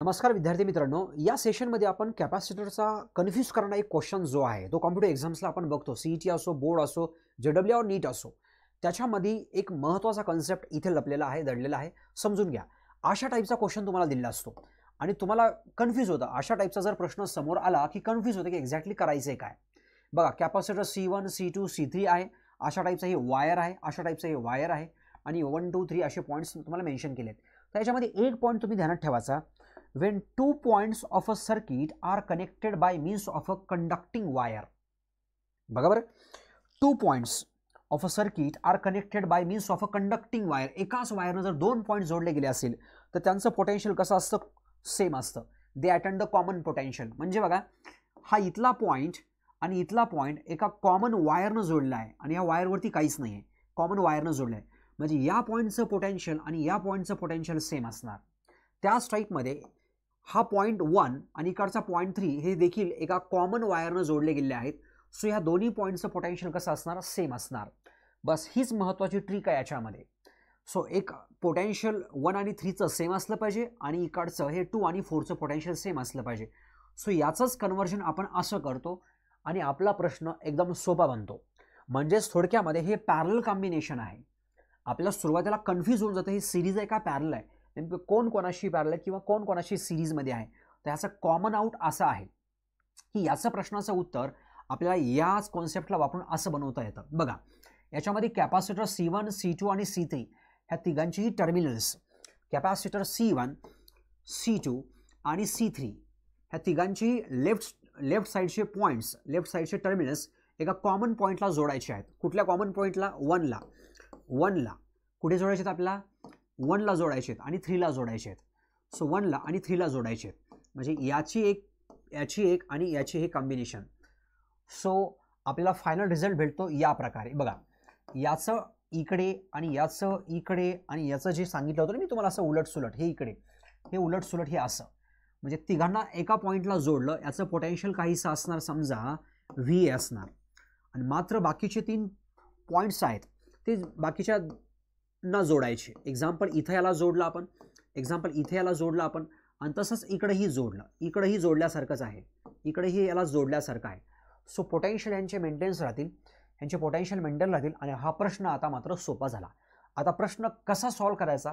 नमस्कार विद्यार्थी मित्रांनो, या सेशनमध्ये आपण कॅपॅसिटरचा कन्फ्यूज करणारा एक क्वेश्चन जो आहे तो कॉम्प्युटर एक्झाम्सला आपण बघतो. सीईटी असो, बोर्ड असो, जेडब्ल्यू और नीट असो, त्याच्यामध्ये एक महत्त्वाचा कन्सेप्ट इथे लपलेला आहे, दडलेला आहे. समजून घ्या. अशा टाईपचा क्वेश्चन तुम्हाला दिलेला असतो आणि तुम्हाला कन्फ्यूज होतं. अशा टाईपचा जर प्रश्न समोर आला की कन्फ्यूज होतं की एक्झॅक्टली करायचं आहे काय. बघा, कॅपॅसिटर C1, C2, C3 आहे. अशा टाईपचा हे वायर आहे, अशा टाईपचा हे वायर आहे आणि 1, 2, 3 असे पॉईंट्स तुम्हाला मेन्शन केलेत. त्याच्यामध्ये एक पॉईंट तुम्ही ध्यानात ठेवायचा. when two points of a circuit are connected by means of a conducting wire. बघा बरं, two points of a circuit are connected by means of a conducting wire. एकाच वायरने जर दोन पॉइंट जोडले गेले असेल तर त्यांचं पोटेन्शियल कसं असतं? सेम असतं. They attend the common potential. म्हणजे बघा, हा इथला पॉइंट आणि इथला पॉइंट एका कॉमन वायरनं जोडला आहे आणि या वायरवरती काहीच नाही आहे, कॉमन वायरनं जोडलं आहे. म्हणजे या पॉइंटचं पोटेन्शियल आणि या पॉइंटचं पोटेन्शियल सेम असणार. त्याच टाईपमध्ये हा पॉईंट 1 आणि इकडचा पॉईंट 3 हे देखील एका कॉमन वायरनं जोडले गेले आहेत. सो ह्या दोन्ही पॉईंटचं पोटेन्शियल कसं असणार? सेम असणार. बस हीच महत्त्वाची ट्रिक आहे याच्यामध्ये. सो एक पोटेन्शियल 1 आणि 3चं सेम असलं पाहिजे आणि इकडचं हे 2 आणि 4चं पोटेन्शियल सेम असलं पाहिजे. सो याचंच कन्व्हर्जन आपण असं करतो आणि आपला प्रश्न एकदम सोपा बनतो. म्हणजेच थोडक्यामध्ये हे पॅरलल कॉम्बिनेशन आहे. आपल्याला सुरुवातीला कन्फ्यूज होऊन जातं, हे सिरीज आहे का पॅरलल आहे, नेमकं कोण कोणाशी पॅरलल किंवा कोण कोणाशी सिरीजमध्ये आहे. तर याचं कॉमन आउट असं आहे की याचं प्रश्नाचं उत्तर आपल्याला याच कॉन्सेप्टला वापरून असं बनवता येतं. बघा, याच्यामध्ये कॅपॅसिटर C1, C2 आणि C3 ह्या तिघांचीही टर्मिनल्स, कॅपॅसिटर C1, C2 आणि C3 ह्या तिघांची लेफ्ट साईडचे पॉईंट्स, लेफ्ट साईडचे टर्मिनल्स एका कॉमन पॉईंटला जोडायचे आहेत. कुठल्या कॉमन पॉईंटला? 1ला. कुठे जोडायचे आहेत? आपल्याला 1ला जोडायचे आहेत आणि 3ला जोडायचे आहेत. सो 1ला आणि 3ला जोडायचे आहेत. म्हणजे याची एक आणि याची हे कॉम्बिनेशन. सो आपल्याला फायनल रिझल्ट भेटतो या प्रकारे. बघा, याचं इकडे आणि याचं इकडे आणि याचं जे सांगितलं होतं ना मी तुम्हाला, असं उलटसुलट, हे इकडे, हे उलटसुलट, हे असं. म्हणजे तिघांना एका पॉईंटला जोडलं, याचं पोटेन्शियल काहीसं असणार, समजा V असणार. आणि मात्र बाकीचे 3 पॉईंट्स आहेत ते बाकीच्या न जोडायचे. एक्झाम्पल इथं याला जोडलं आपण, एक्झाम्पल इथे याला जोडलं आपण, आणि तसंच इकडेही जोडलं. इकडेही जोडल्यासारखंच आहे, इकडेही याला जोडल्यासारखं आहे. सो पोटेन्शियल यांचे मेंटेन्स राहतील, यांचे पोटेन्शियल मेंटेन राहतील. आणि हा प्रश्न आता मात्र सोपा झाला. आता प्रश्न कसा सॉल्व करायचा,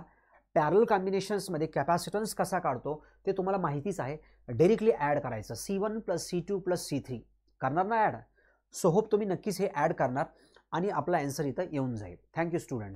पॅरलल कॉम्बिनेशन्समध्ये कॅपॅसिटन्स कसा काढतो ते तुम्हाला माहितीच आहे. डायरेक्टली ॲड करायचं. C1 + C2 + C3 करणार ना ॲड. सो होप तुम्ही नक्कीच हे ॲड करणार आणि आपला आन्सर इथं येऊन जाईल. Thank you students.